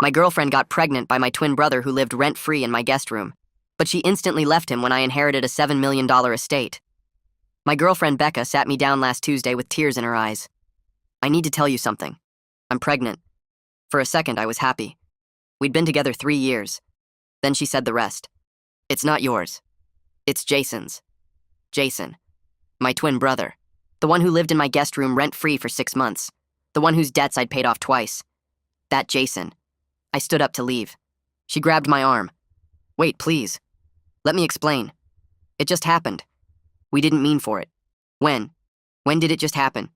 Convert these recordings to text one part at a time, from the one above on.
My girlfriend got pregnant by my twin brother who lived rent-free in my guest room, but she instantly left him when I inherited a $7 million estate. My girlfriend Becca sat me down last Tuesday with tears in her eyes. I need to tell you something. I'm pregnant. For a second, I was happy. We'd been together 3 years. Then she said the rest. It's not yours. It's Jason's. Jason. My twin brother. The one who lived in my guest room rent-free for 6 months. The one whose debts I'd paid off twice. That Jason. I stood up to leave. She grabbed my arm. Wait, please. Let me explain. It just happened. We didn't mean for it. When? When did it just happen?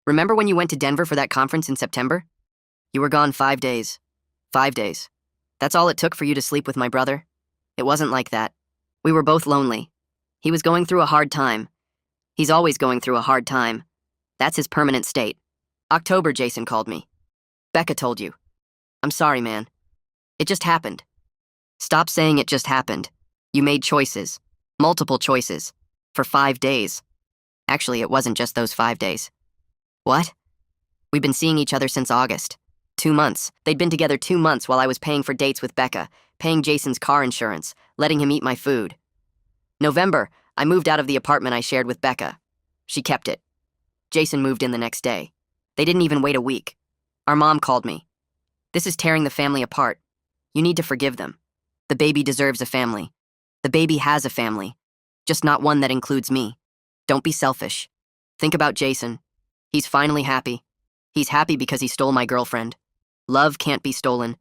Remember when you went to Denver for that conference in September? You were gone 5 days. 5 days. That's all it took for you to sleep with my brother? It wasn't like that. We were both lonely. He was going through a hard time. He's always going through a hard time. That's his permanent state. October, Jason called me. Becca told you. I'm sorry, man. It just happened. Stop saying it just happened. You made choices. Multiple choices. For 5 days. Actually, it wasn't just those 5 days. What? We've been seeing each other since August. 2 months. They'd been together 2 months while I was paying for dates with Becca, paying Jason's car insurance, letting him eat my food. November, I moved out of the apartment I shared with Becca. She kept it. Jason moved in the next day. They didn't even wait a week. Our mom called me. This is tearing the family apart. You need to forgive them. The baby deserves a family. The baby has a family. Just not one that includes me. Don't be selfish. Think about Jason. He's finally happy. He's happy because he stole my girlfriend. Love can't be stolen.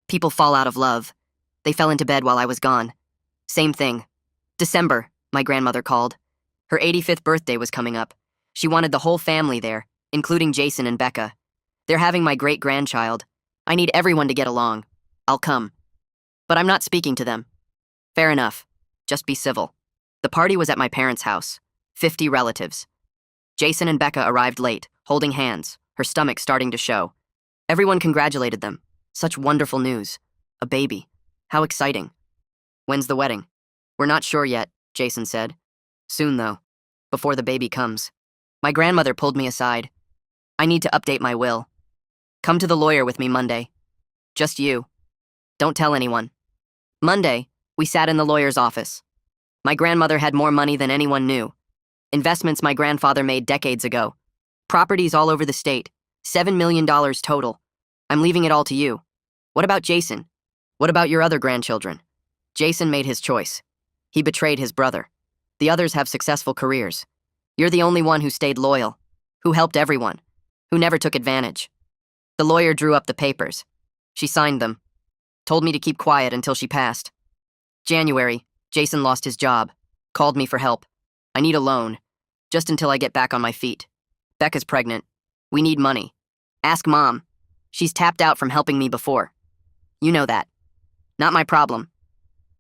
People fall out of love. They fell into bed while I was gone. Same thing. December, my grandmother called. Her 85th birthday was coming up. She wanted the whole family there, including Jason and Becca. They're having my great-grandchild. I need everyone to get along. I'll come. But I'm not speaking to them. Fair enough. Just be civil. The party was at my parents' house. 50 relatives. Jason and Becca arrived late, holding hands, her stomach starting to show. Everyone congratulated them. Such wonderful news. A baby. How exciting. When's the wedding? We're not sure yet, Jason said. Soon, though. Before the baby comes. My grandmother pulled me aside. I need to update my will. Come to the lawyer with me Monday. Just you. Don't tell anyone. Monday, we sat in the lawyer's office. My grandmother had more money than anyone knew. Investments my grandfather made decades ago. Properties all over the state. $7 million total. I'm leaving it all to you. What about Jason? What about your other grandchildren? Jason made his choice. He betrayed his brother. The others have successful careers. You're the only one who stayed loyal, who helped everyone, who never took advantage. The lawyer drew up the papers. She signed them. Told me to keep quiet until she passed. January, Jason lost his job. Called me for help. I need a loan. Just until I get back on my feet. Becca's pregnant. We need money. Ask Mom. She's tapped out from helping me before. You know that. Not my problem.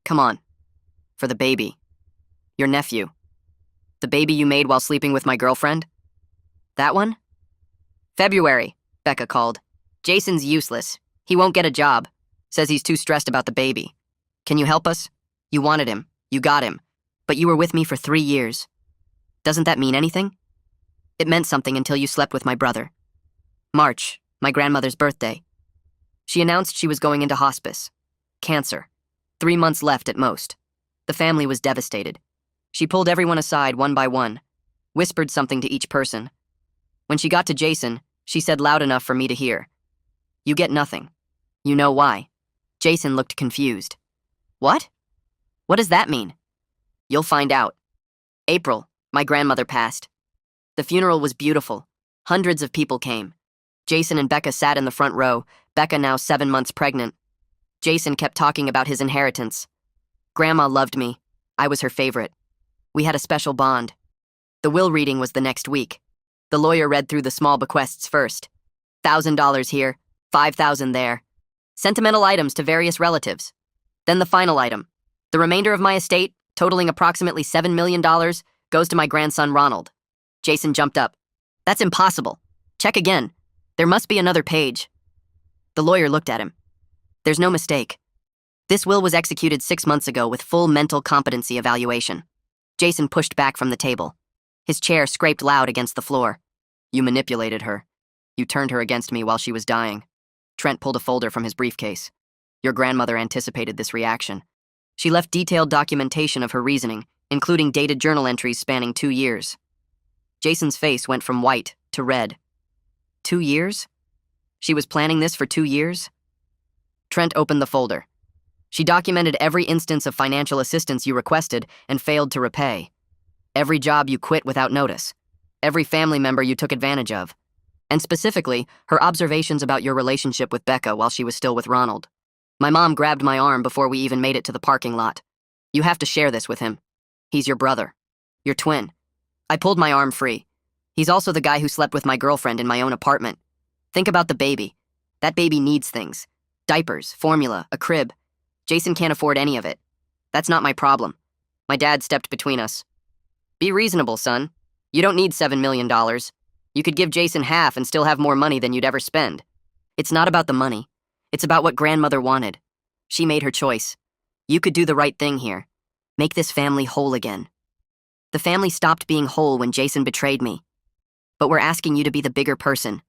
Come on. For the baby. Your nephew. The baby you made while sleeping with my girlfriend? That one? February, Becca called. Jason's useless. He won't get a job. Says he's too stressed about the baby. Can you help us? You wanted him. You got him. But you were with me for 3 years. Doesn't that mean anything? It meant something until you slept with my brother. March, my grandmother's birthday. She announced she was going into hospice. Cancer. 3 months left at most. The family was devastated. She pulled everyone aside one by one, whispered something to each person. When she got to Jason, she said loud enough for me to hear. You get nothing. You know why. Jason looked confused. What? What does that mean? You'll find out. April, my grandmother passed. The funeral was beautiful. Hundreds of people came. Jason and Becca sat in the front row, Becca now 7 months pregnant. Jason kept talking about his inheritance. Grandma loved me. I was her favorite. We had a special bond. The will reading was the next week. The lawyer read through the small bequests first. $1,000 here, $5,000 there. Sentimental items to various relatives. Then the final item. The remainder of my estate, totaling approximately $7 million, goes to my grandson Ronald. Jason jumped up. That's impossible. Check again. There must be another page. The lawyer looked at him. There's no mistake. This will was executed 6 months ago with full mental competency evaluation. Jason pushed back from the table. His chair scraped loud against the floor. You manipulated her. You turned her against me while she was dying. Trent pulled a folder from his briefcase. Your grandmother anticipated this reaction. She left detailed documentation of her reasoning, including dated journal entries spanning 2 years. Jason's face went from white to red. 2 years? She was planning this for 2 years? Trent opened the folder. She documented every instance of financial assistance you requested and failed to repay. Every job you quit without notice. Every family member you took advantage of. And specifically, her observations about your relationship with Becca while she was still with Ronald. My mom grabbed my arm before we even made it to the parking lot. You have to share this with him. He's your brother. Your twin. I pulled my arm free. He's also the guy who slept with my girlfriend in my own apartment. Think about the baby. That baby needs things. Diapers, formula, a crib. Jason can't afford any of it. That's not my problem. My dad stepped between us. Be reasonable, son. You don't need $7 million. You could give Jason half and still have more money than you'd ever spend. It's not about the money. It's about what grandmother wanted. She made her choice. You could do the right thing here. Make this family whole again. The family stopped being whole when Jason betrayed me. But we're asking you to be the bigger person.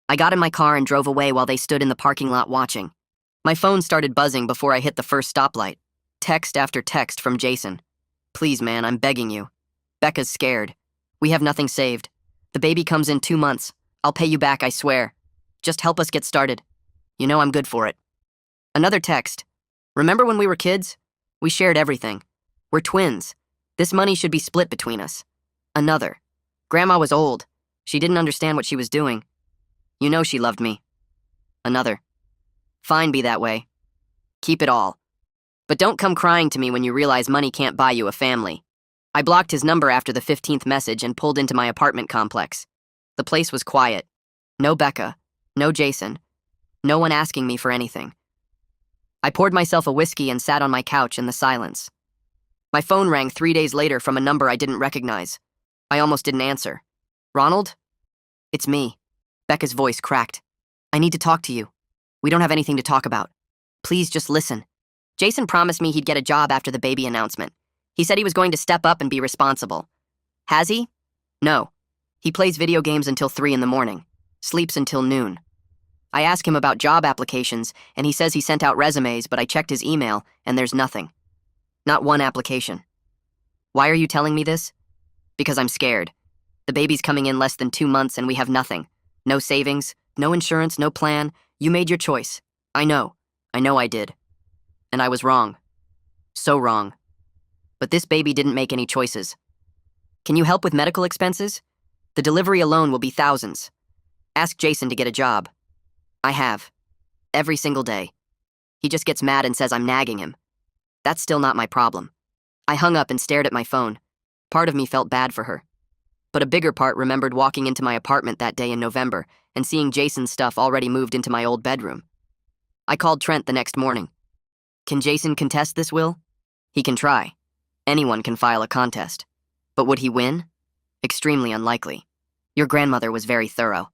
I got in my car and drove away while they stood in the parking lot watching. My phone started buzzing before I hit the first stoplight. Text after text from Jason. Please, man, I'm begging you. Becca's scared. We have nothing saved. The baby comes in 2 months. I'll pay you back, I swear. Just help us get started. You know I'm good for it. Another text. Remember when we were kids? We shared everything. We're twins. This money should be split between us. Another. Grandma was old. She didn't understand what she was doing. You know she loved me. Another. Fine, be that way. Keep it all. But don't come crying to me when you realize money can't buy you a family. I blocked his number after the 15th message and pulled into my apartment complex. The place was quiet. No Becca. No Jason. No one asking me for anything. I poured myself a whiskey and sat on my couch in the silence. My phone rang 3 days later from a number I didn't recognize. I almost didn't answer. Ronald? It's me. Becca's voice cracked. I need to talk to you. We don't have anything to talk about. Please just listen. Jason promised me he'd get a job after the baby announcement. He said he was going to step up and be responsible. Has he? No. He plays video games until 3 in the morning. Sleeps until noon. I asked him about job applications, and he says he sent out resumes, but I checked his email, and there's nothing. Not one application. Why are you telling me this? Because I'm scared. The baby's coming in less than 2 months, and we have nothing. No savings, no insurance, no plan. You made your choice. I know. I know I did. And I was wrong. So wrong. But this baby didn't make any choices. Can you help with medical expenses? The delivery alone will be thousands. Ask Jason to get a job. I have. Every single day. He just gets mad and says I'm nagging him. That's still not my problem. I hung up and stared at my phone. Part of me felt bad for her. But a bigger part remembered walking into my apartment that day in November and seeing Jason's stuff already moved into my old bedroom. I called Trent the next morning. Can Jason contest this will? He can try. Anyone can file a contest. But would he win? Extremely unlikely. Your grandmother was very thorough.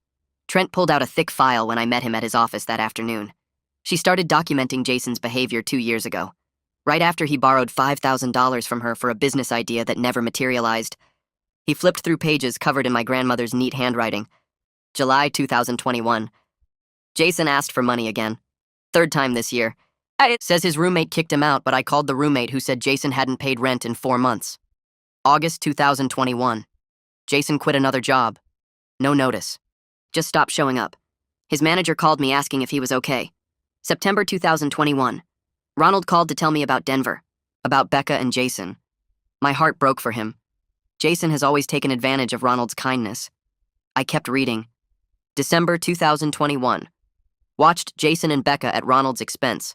Trent pulled out a thick file when I met him at his office that afternoon. She started documenting Jason's behavior 2 years ago, right after he borrowed $5,000 from her for a business idea that never materialized. He flipped through pages covered in my grandmother's neat handwriting. July 2021. Jason asked for money again. 3rd time this year. Says his roommate kicked him out, but I called the roommate who said Jason hadn't paid rent in 4 months. August 2021. Jason quit another job. No notice. Just stopped showing up. His manager called me asking if he was okay. September 2021. Ronald called to tell me about Denver, about Becca and Jason. My heart broke for him. Jason has always taken advantage of Ronald's kindness. I kept reading. December 2021. Watched Jason and Becca at Ronald's expense.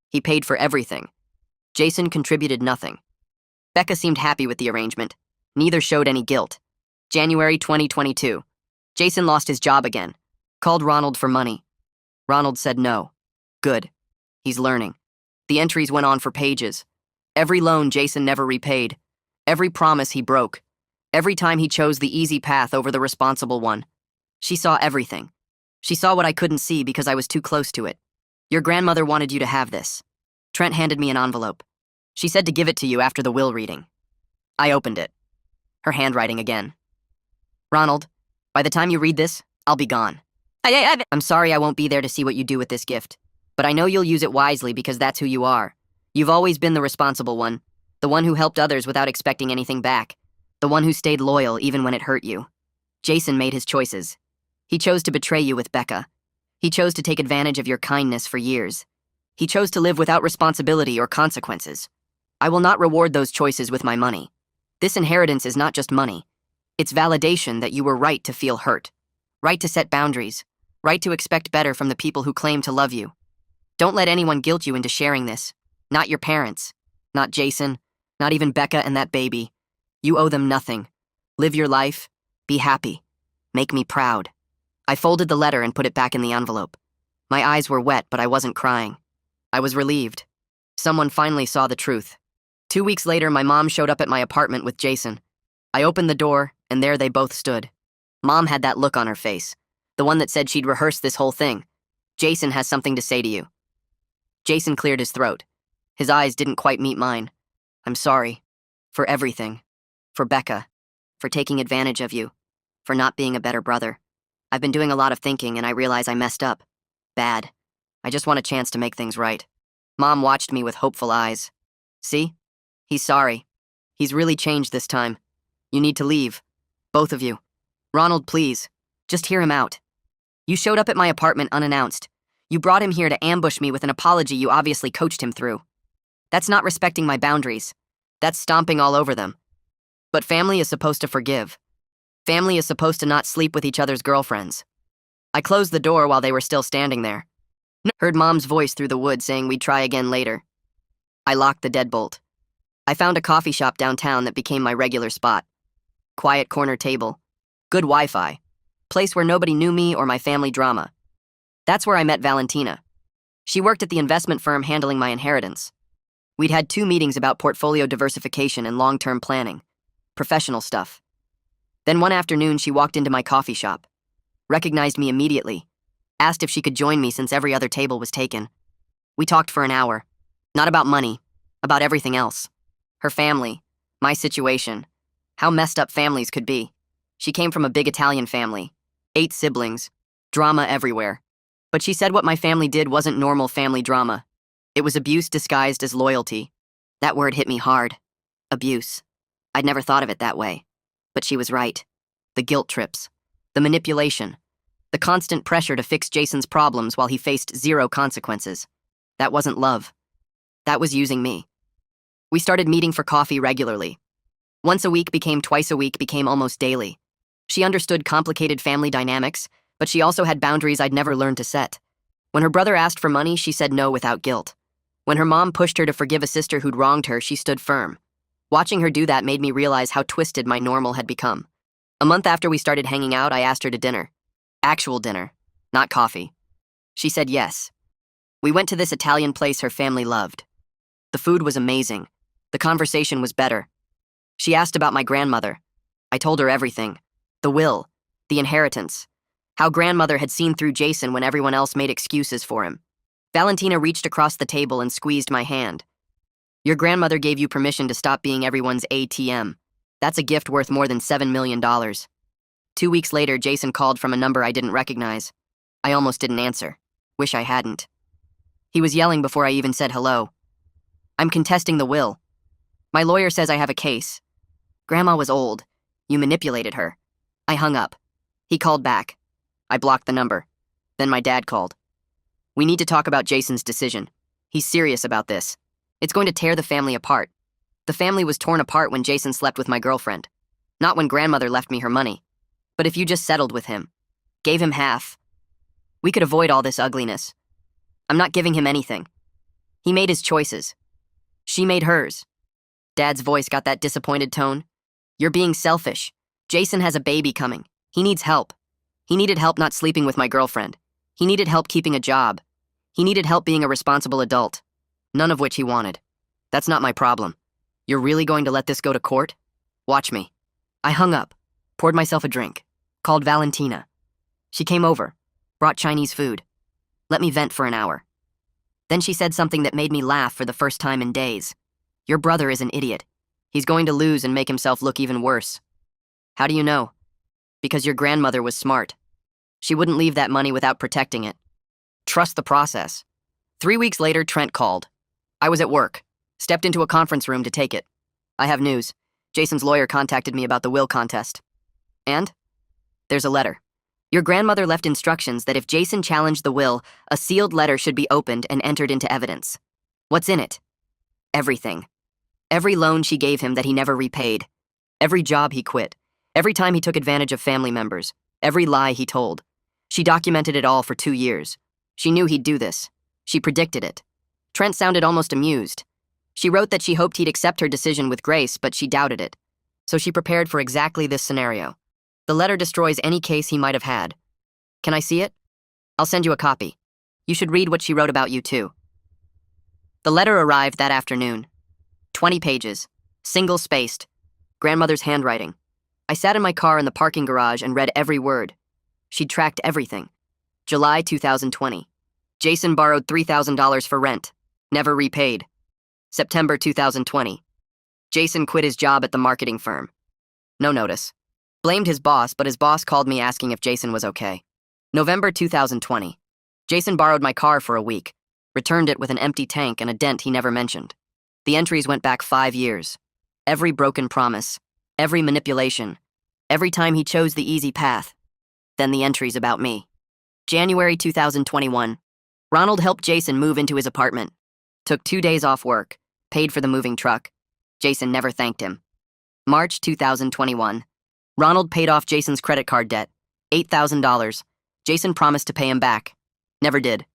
He paid for everything. Jason contributed nothing. Becca seemed happy with the arrangement. Neither showed any guilt. January 2022. Jason lost his job again. Called Ronald for money. Ronald said no. Good. He's learning. The entries went on for pages. Every loan Jason never repaid. Every promise he broke. Every time he chose the easy path over the responsible one. She saw everything. She saw what I couldn't see because I was too close to it. Your grandmother wanted you to have this. Trent handed me an envelope. She said to give it to you after the will reading. I opened it. Her handwriting again. Ronald, by the time you read this, I'll be gone. I'm sorry I won't be there to see what you do with this gift, but I know you'll use it wisely because that's who you are. You've always been the responsible one, the one who helped others without expecting anything back, the one who stayed loyal even when it hurt you. Jason made his choices. He chose to betray you with Becca. He chose to take advantage of your kindness for years. He chose to live without responsibility or consequences. I will not reward those choices with my money. This inheritance is not just money. It's validation that you were right to feel hurt, right to set boundaries, right to expect better from the people who claim to love you. Don't let anyone guilt you into sharing this. Not your parents, not Jason, not even Becca and that baby. You owe them nothing. Live your life. Be happy. Make me proud. I folded the letter and put it back in the envelope. My eyes were wet, but I wasn't crying. I was relieved. Someone finally saw the truth. 2 weeks later, my mom showed up at my apartment with Jason. I opened the door, and there they both stood. Mom had that look on her face, the one that said she'd rehearsed this whole thing. Jason has something to say to you. Jason cleared his throat. His eyes didn't quite meet mine. I'm sorry. For everything. For Becca. For taking advantage of you. For not being a better brother. I've been doing a lot of thinking and I realize I messed up. Bad. I just want a chance to make things right. Mom watched me with hopeful eyes. See? He's sorry. He's really changed this time. You need to leave. Both of you. Ronald, please. Just hear him out. You showed up at my apartment unannounced. You brought him here to ambush me with an apology you obviously coached him through. That's not respecting my boundaries. That's stomping all over them. But family is supposed to forgive. Family is supposed to not sleep with each other's girlfriends. I closed the door while they were still standing there. Heard Mom's voice through the wood saying we'd try again later. I locked the deadbolt. I found a coffee shop downtown that became my regular spot. Quiet corner table. Good Wi-Fi. Place where nobody knew me or my family drama. That's where I met Valentina. She worked at the investment firm handling my inheritance. We'd had 2 meetings about portfolio diversification and long-term planning. Professional stuff. Then one afternoon she walked into my coffee shop. Recognized me immediately. Asked if she could join me since every other table was taken. We talked for an hour. Not about money. About everything else. Her family. My situation. How messed up families could be. She came from a big Italian family. 8 siblings. Drama everywhere. But she said what my family did wasn't normal family drama. It was abuse disguised as loyalty. That word hit me hard. Abuse. I'd never thought of it that way. But she was right. The guilt trips. The manipulation. The constant pressure to fix Jason's problems while he faced 0 consequences. That wasn't love. That was using me. We started meeting for coffee regularly. Once a week became twice a week became almost daily. She understood complicated family dynamics, but she also had boundaries I'd never learned to set. When her brother asked for money, she said no without guilt. When her mom pushed her to forgive a sister who'd wronged her, she stood firm. Watching her do that made me realize how twisted my normal had become. A month after we started hanging out, I asked her to dinner. Actual dinner, not coffee. She said yes. We went to this Italian place her family loved. The food was amazing. The conversation was better. She asked about my grandmother. I told her everything. The will, the inheritance, how grandmother had seen through Jason when everyone else made excuses for him. Valentina reached across the table and squeezed my hand. Your grandmother gave you permission to stop being everyone's ATM. That's a gift worth more than $7 million. 2 weeks later, Jason called from a number I didn't recognize. I almost didn't answer. Wish I hadn't. He was yelling before I even said hello. I'm contesting the will. My lawyer says I have a case. Grandma was old. You manipulated her. I hung up. He called back. I blocked the number. Then my dad called. We need to talk about Jason's decision. He's serious about this. It's going to tear the family apart. The family was torn apart when Jason slept with my girlfriend. Not when grandmother left me her money. But if you just settled with him, gave him half, we could avoid all this ugliness. I'm not giving him anything. He made his choices. She made hers. Dad's voice got that disappointed tone. You're being selfish. Jason has a baby coming. He needs help. He needed help not sleeping with my girlfriend. He needed help keeping a job. He needed help being a responsible adult. None of which he wanted. That's not my problem. You're really going to let this go to court? Watch me. I hung up, poured myself a drink, called Valentina. She came over, brought Chinese food, let me vent for an hour. Then she said something that made me laugh for the first time in days. Your brother is an idiot. He's going to lose and make himself look even worse. How do you know? Because your grandmother was smart. She wouldn't leave that money without protecting it. Trust the process. 3 weeks later, Trent called. I was at work. Stepped into a conference room to take it. I have news. Jason's lawyer contacted me about the will contest. And? There's a letter. Your grandmother left instructions that if Jason challenged the will, a sealed letter should be opened and entered into evidence. What's in it? Everything. Every loan she gave him that he never repaid. Every job he quit. Every time he took advantage of family members. Every lie he told. She documented it all for 2 years. She knew he'd do this. She predicted it. Trent sounded almost amused. She wrote that she hoped he'd accept her decision with grace, but she doubted it. So she prepared for exactly this scenario. The letter destroys any case he might have had. Can I see it? I'll send you a copy. You should read what she wrote about you, too. The letter arrived that afternoon. 20 pages. Single-spaced. Grandmother's handwriting. I sat in my car in the parking garage and read every word. She'd tracked everything. July 2020. Jason borrowed $3,000 for rent. Never repaid. September 2020. Jason quit his job at the marketing firm. No notice. Blamed his boss, but his boss called me asking if Jason was okay. November 2020. Jason borrowed my car for a week. Returned it with an empty tank and a dent he never mentioned. The entries went back 5 years. Every broken promise. Every manipulation. Every time he chose the easy path. Then the entries about me. January 2021. Ronald helped Jason move into his apartment. Took 2 days off work. Paid for the moving truck. Jason never thanked him. March 2021. Ronald paid off Jason's credit card debt. $8,000. Jason promised to pay him back. Never did.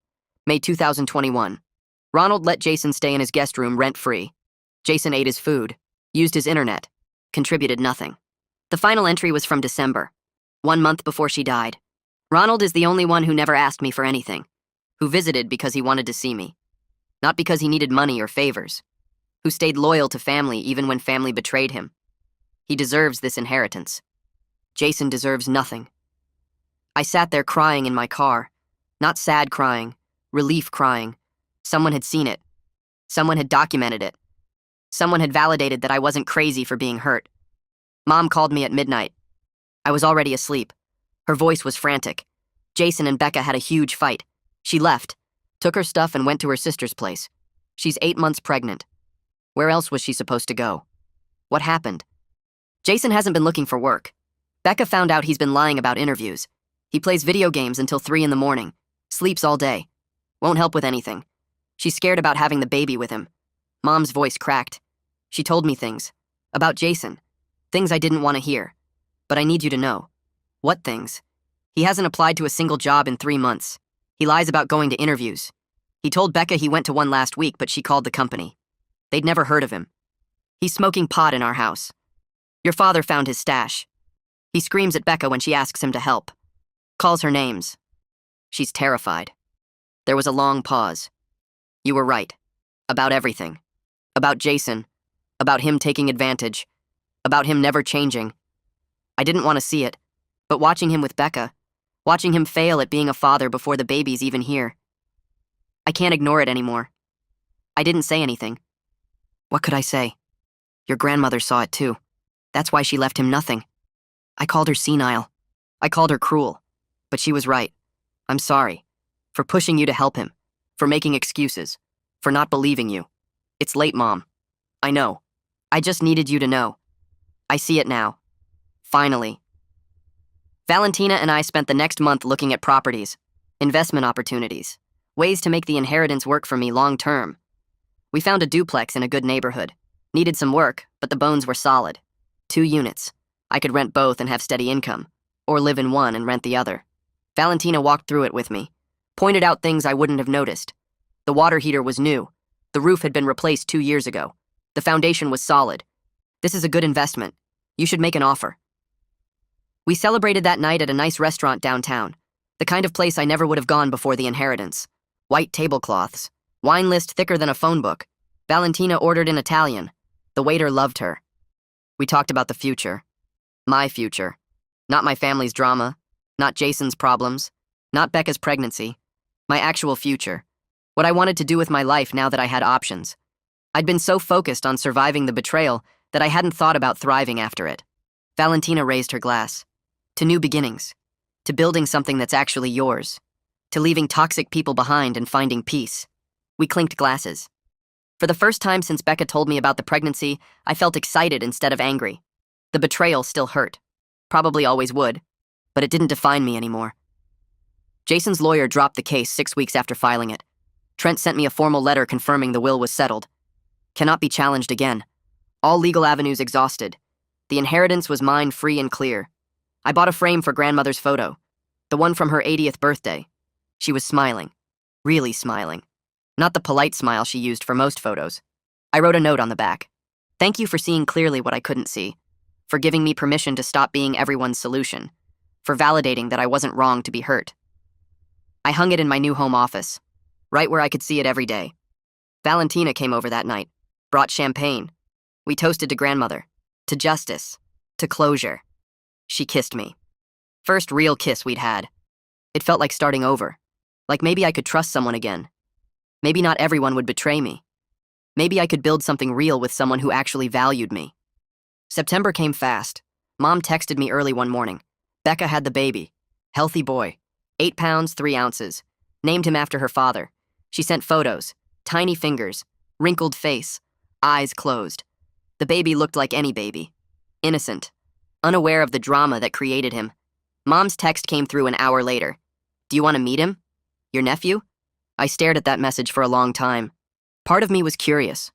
May 2021. Ronald let Jason stay in his guest room rent-free. Jason ate his food. Used his internet. Contributed nothing. The final entry was from December. 1 month before she died. Ronald is the only one who never asked me for anything. Who visited because he wanted to see me. Not because he needed money or favors. Who stayed loyal to family even when family betrayed him. He deserves this inheritance. Jason deserves nothing. I sat there crying in my car. Not sad crying, relief crying. Someone had seen it. Someone had documented it. Someone had validated that I wasn't crazy for being hurt. Mom called me at midnight. I was already asleep. Her voice was frantic. Jason and Becca had a huge fight. She left, took her stuff and went to her sister's place. She's 8 months pregnant. Where else was she supposed to go? What happened? Jason hasn't been looking for work. Becca found out he's been lying about interviews. He plays video games until 3 in the morning. Sleeps all day. Won't help with anything. She's scared about having the baby with him. Mom's voice cracked. She told me things. About Jason. Things I didn't want to hear. But I need you to know. What things? He hasn't applied to a single job in 3 months. He lies about going to interviews. He told Becca he went to one last week, but she called the company. They'd never heard of him. He's smoking pot in our house. Your father found his stash. He screams at Becca when she asks him to help. Calls her names. She's terrified. There was a long pause. You were right. About everything. About Jason. About him taking advantage. About him never changing. I didn't want to see it, but watching him with Becca, watching him fail at being a father before the baby's even here. I can't ignore it anymore. I didn't say anything. What could I say? Your grandmother saw it too. That's why she left him nothing. I called her senile. I called her cruel. But she was right. I'm sorry. For pushing you to help him. For making excuses. For not believing you. It's late, Mom. I know. I just needed you to know. I see it now. Finally. Valentina and I spent the next month looking at properties, investment opportunities, ways to make the inheritance work for me long term. We found a duplex in a good neighborhood. Needed some work, but the bones were solid. 2 units. I could rent both and have steady income, or live in one and rent the other. Valentina walked through it with me, pointed out things I wouldn't have noticed. The water heater was new. The roof had been replaced 2 years ago. The foundation was solid. This is a good investment. You should make an offer. We celebrated that night at a nice restaurant downtown, the kind of place I never would have gone before the inheritance. White tablecloths, wine list thicker than a phone book. Valentina ordered in Italian. The waiter loved her. We talked about the future. My future. Not my family's drama. Not Jason's problems. Not Becca's pregnancy. My actual future. What I wanted to do with my life now that I had options. I'd been so focused on surviving the betrayal that I hadn't thought about thriving after it. Valentina raised her glass. To new beginnings. to building something that's actually yours, to leaving toxic people behind and finding peace. We clinked glasses. For the first time since Becca told me about the pregnancy, I felt excited instead of angry. The betrayal still hurt. Probably always would, but it didn't define me anymore. Jason's lawyer dropped the case 6 weeks after filing it. Trent sent me a formal letter confirming the will was settled. Cannot be challenged again. All legal avenues exhausted. The inheritance was mine free and clear. I bought a frame for grandmother's photo, the one from her 80th birthday. She was smiling. Really smiling. Not the polite smile she used for most photos. I wrote a note on the back. Thank you for seeing clearly what I couldn't see, for giving me permission to stop being everyone's solution, for validating that I wasn't wrong to be hurt. I hung it in my new home office, right where I could see it every day. Valentina came over that night, brought champagne. We toasted to grandmother, to justice, to closure. She kissed me. First real kiss we'd had. It felt like starting over, like maybe I could trust someone again. Maybe not everyone would betray me. Maybe I could build something real with someone who actually valued me. September came fast. Mom texted me early one morning. Becca had the baby. Healthy boy. 8 pounds, 3 ounces. Named him after her father. She sent photos. Tiny fingers. Wrinkled face. Eyes closed. The baby looked like any baby. Innocent. Unaware of the drama that created him. Mom's text came through an hour later. Do you want to meet him? Your nephew? I stared at that message for a long time. Part of me was curious.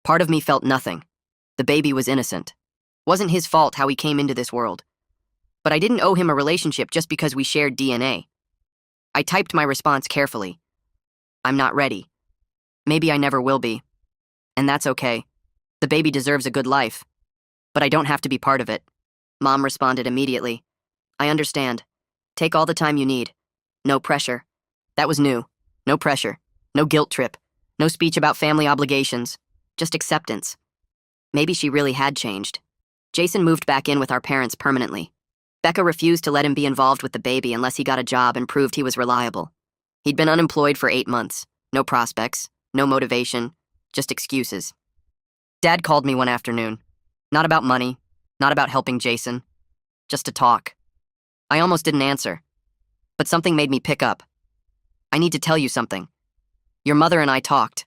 Part of me felt nothing. The baby was innocent. Wasn't his fault how he came into this world. But I didn't owe him a relationship just because we shared DNA. I typed my response carefully. I'm not ready. Maybe I never will be. And that's okay. The baby deserves a good life. But I don't have to be part of it. Mom responded immediately. I understand. Take all the time you need. No pressure. That was new. No pressure. No guilt trip. No speech about family obligations. Just acceptance. Maybe she really had changed. Jason moved back in with our parents permanently. Becca refused to let him be involved with the baby unless he got a job and proved he was reliable. He'd been unemployed for 8 months. No prospects. No motivation. Just excuses. Dad called me one afternoon. Not about money. Not about helping Jason. Just to talk. I almost didn't answer. But something made me pick up. I need to tell you something. Your mother and I talked.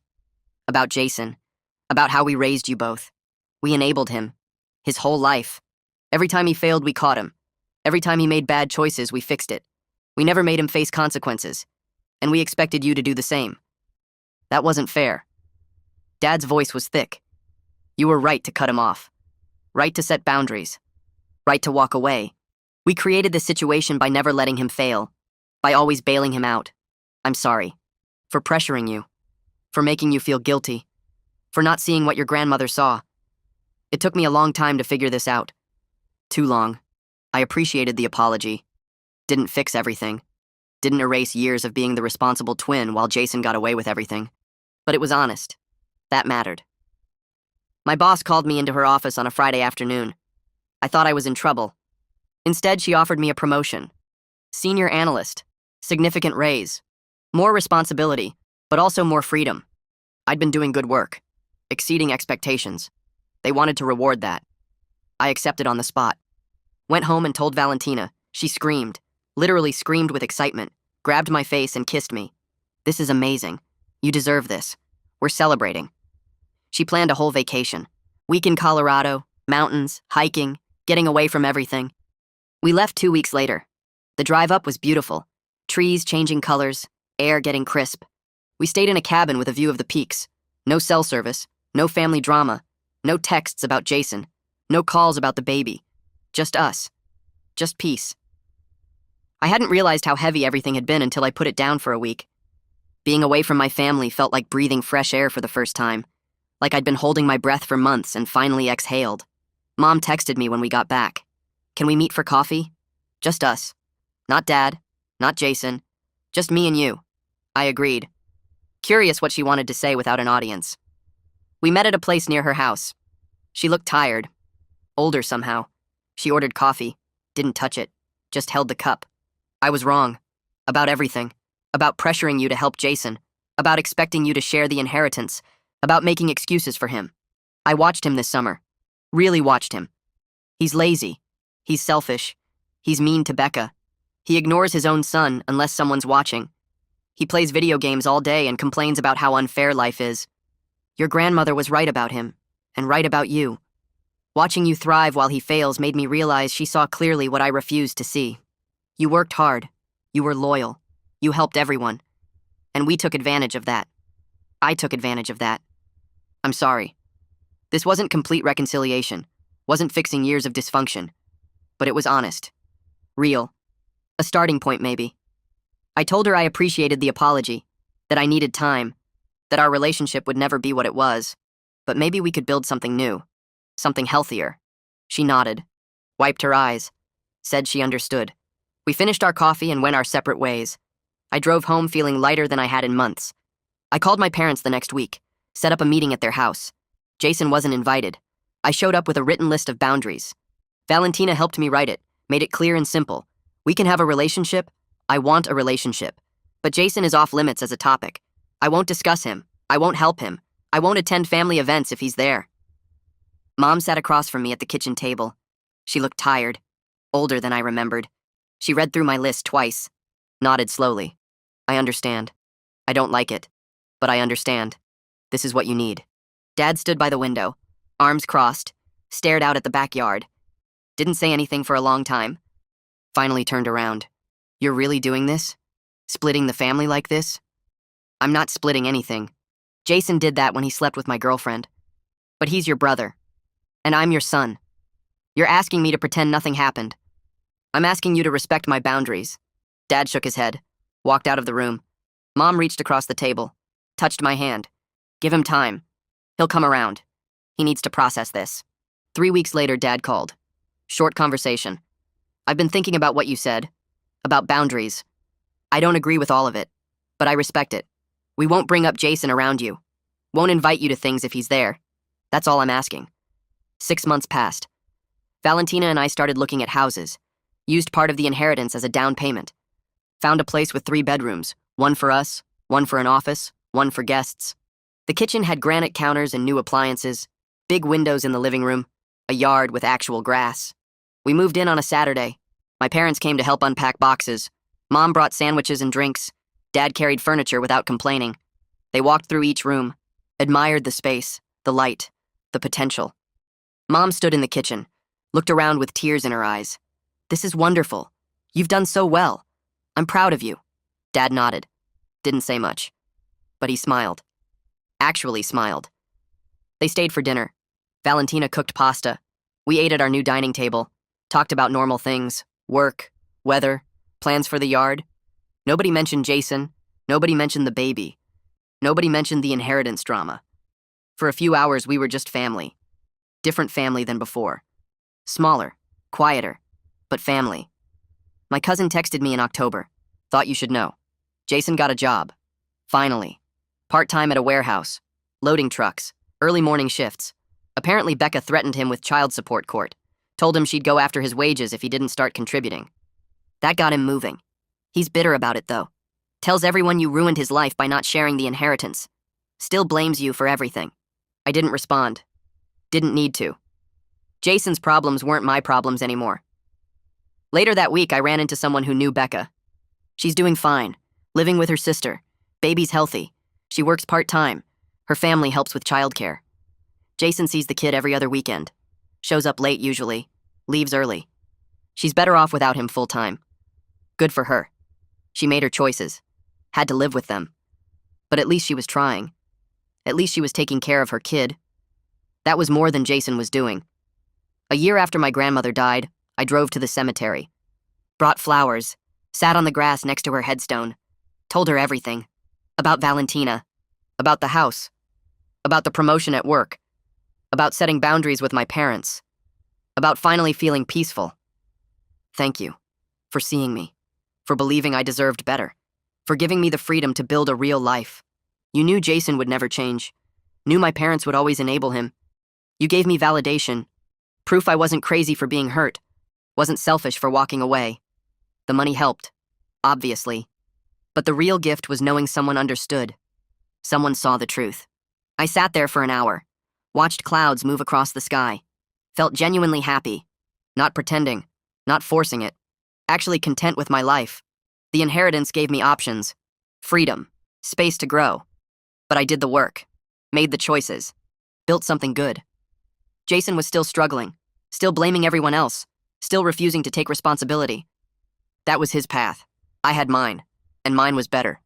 About Jason. About how we raised you both. We enabled him. His whole life. Every time he failed, we caught him. Every time he made bad choices, we fixed it. We never made him face consequences. And we expected you to do the same. That wasn't fair. Dad's voice was thick. You were right to cut him off. Right to set boundaries. Right to walk away. We created this situation by never letting him fail. By always bailing him out. I'm sorry. For pressuring you. For making you feel guilty. For not seeing what your grandmother saw. It took me a long time to figure this out. Too long. I appreciated the apology. Didn't fix everything. Didn't erase years of being the responsible twin while Jason got away with everything. But it was honest. That mattered. My boss called me into her office on a Friday afternoon. I thought I was in trouble. Instead, she offered me a promotion. Senior analyst. Significant raise. More responsibility, but also more freedom. I'd been doing good work. Exceeding expectations. They wanted to reward that. I accepted on the spot. Went home and told Valentina. She screamed. Literally screamed with excitement. Grabbed my face and kissed me. This is amazing. You deserve this. We're celebrating. She planned a whole vacation. Week in Colorado, mountains, hiking, getting away from everything. We left 2 weeks later. The drive up was beautiful. Trees changing colors, air getting crisp. We stayed in a cabin with a view of the peaks. No cell service, no family drama, no texts about Jason, no calls about the baby. Just us. Just peace. I hadn't realized how heavy everything had been until I put it down for a week. Being away from my family felt like breathing fresh air for the first time. Like I'd been holding my breath for months and finally exhaled. Mom texted me when we got back. Can we meet for coffee? Just us. Not Dad. Not Jason. Just me and you. I agreed. Curious what she wanted to say without an audience. We met at a place near her house. She looked tired. Older somehow. She ordered coffee. Didn't touch it. Just held the cup. I was wrong. About everything. About pressuring you to help Jason. About expecting you to share the inheritance. About making excuses for him. I watched him this summer. Really watched him. He's lazy. He's selfish. He's mean to Becca. He ignores his own son unless someone's watching. He plays video games all day and complains about how unfair life is. Your grandmother was right about him, and right about you. Watching you thrive while he fails made me realize she saw clearly what I refused to see. You worked hard. You were loyal. You helped everyone. And we took advantage of that. I took advantage of that. I'm sorry. This wasn't complete reconciliation, wasn't fixing years of dysfunction, but it was honest. Real. A starting point, maybe. I told her I appreciated the apology, that I needed time, that our relationship would never be what it was, but maybe we could build something new, something healthier. She nodded, wiped her eyes, said she understood. We finished our coffee and went our separate ways. I drove home feeling lighter than I had in months. I called my parents the next week, set up a meeting at their house. Jason wasn't invited. I showed up with a written list of boundaries. Valentina helped me write it, made it clear and simple. We can have a relationship. I want a relationship. But Jason is off limits as a topic. I won't discuss him. I won't help him. I won't attend family events if he's there. Mom sat across from me at the kitchen table. She looked tired, older than I remembered. She read through my list twice, nodded slowly. I understand. I don't like it, but I understand. This is what you need. Dad stood by the window, arms crossed, stared out at the backyard. Didn't say anything for a long time. Finally turned around. You're really doing this? Splitting the family like this? I'm not splitting anything. Jason did that when he slept with my girlfriend. But he's your brother. And I'm your son. You're asking me to pretend nothing happened. I'm asking you to respect my boundaries. Dad shook his head, walked out of the room. Mom reached across the table, touched my hand. Give him time. He'll come around. He needs to process this. 3 weeks later, Dad called. Short conversation. I've been thinking about what you said. About boundaries. I don't agree with all of it, but I respect it. We won't bring up Jason around you. Won't invite you to things if he's there. That's all I'm asking. 6 months passed. Valentina and I started looking at houses. Used part of the inheritance as a down payment. Found a place with 3 bedrooms, one for us, one for an office, one for guests. The kitchen had granite counters and new appliances, big windows in the living room, a yard with actual grass. We moved in on a Saturday. My parents came to help unpack boxes. Mom brought sandwiches and drinks. Dad carried furniture without complaining. They walked through each room, admired the space, the light, the potential. Mom stood in the kitchen, looked around with tears in her eyes. This is wonderful. You've done so well. I'm proud of you. Dad nodded. Didn't say much. But he smiled. Actually smiled. They stayed for dinner. Valentina cooked pasta. We ate at our new dining table, talked about normal things, work, weather, plans for the yard. Nobody mentioned Jason. Nobody mentioned the baby. Nobody mentioned the inheritance drama. For a few hours, we were just family. Different family than before. Smaller, quieter, but family. My cousin texted me in October. Thought you should know. Jason got a job. Finally. Part-time at a warehouse. Loading trucks. Early morning shifts. Apparently Becca threatened him with child support court. Told him she'd go after his wages if he didn't start contributing. That got him moving. He's bitter about it, though. Tells everyone you ruined his life by not sharing the inheritance. Still blames you for everything. I didn't respond. Didn't need to. Jason's problems weren't my problems anymore. Later that week, I ran into someone who knew Becca. She's doing fine, living with her sister. Baby's healthy. She works part-time. Her family helps with childcare. Jason sees the kid every other weekend. Shows up late usually. Leaves early. She's better off without him full-time. Good for her. She made her choices. Had to live with them. But at least she was trying. At least she was taking care of her kid. That was more than Jason was doing. A year after my grandmother died, I drove to the cemetery. Brought flowers. Sat on the grass next to her headstone. Told her everything. About Valentina. About the house. About the promotion at work. About setting boundaries with my parents. About finally feeling peaceful. Thank you. For seeing me. For believing I deserved better. For giving me the freedom to build a real life. You knew Jason would never change. Knew my parents would always enable him. You gave me validation. Proof I wasn't crazy for being hurt. Wasn't selfish for walking away. The money helped. Obviously. But the real gift was knowing someone understood. Someone saw the truth. I sat there for an hour. Watched clouds move across the sky. Felt genuinely happy. Not pretending. Not forcing it. actually content with my life. The inheritance gave me options, freedom, space to grow. But I did the work, made the choices, built something good. Jason was still struggling, still blaming everyone else, still refusing to take responsibility. That was his path. I had mine, and mine was better.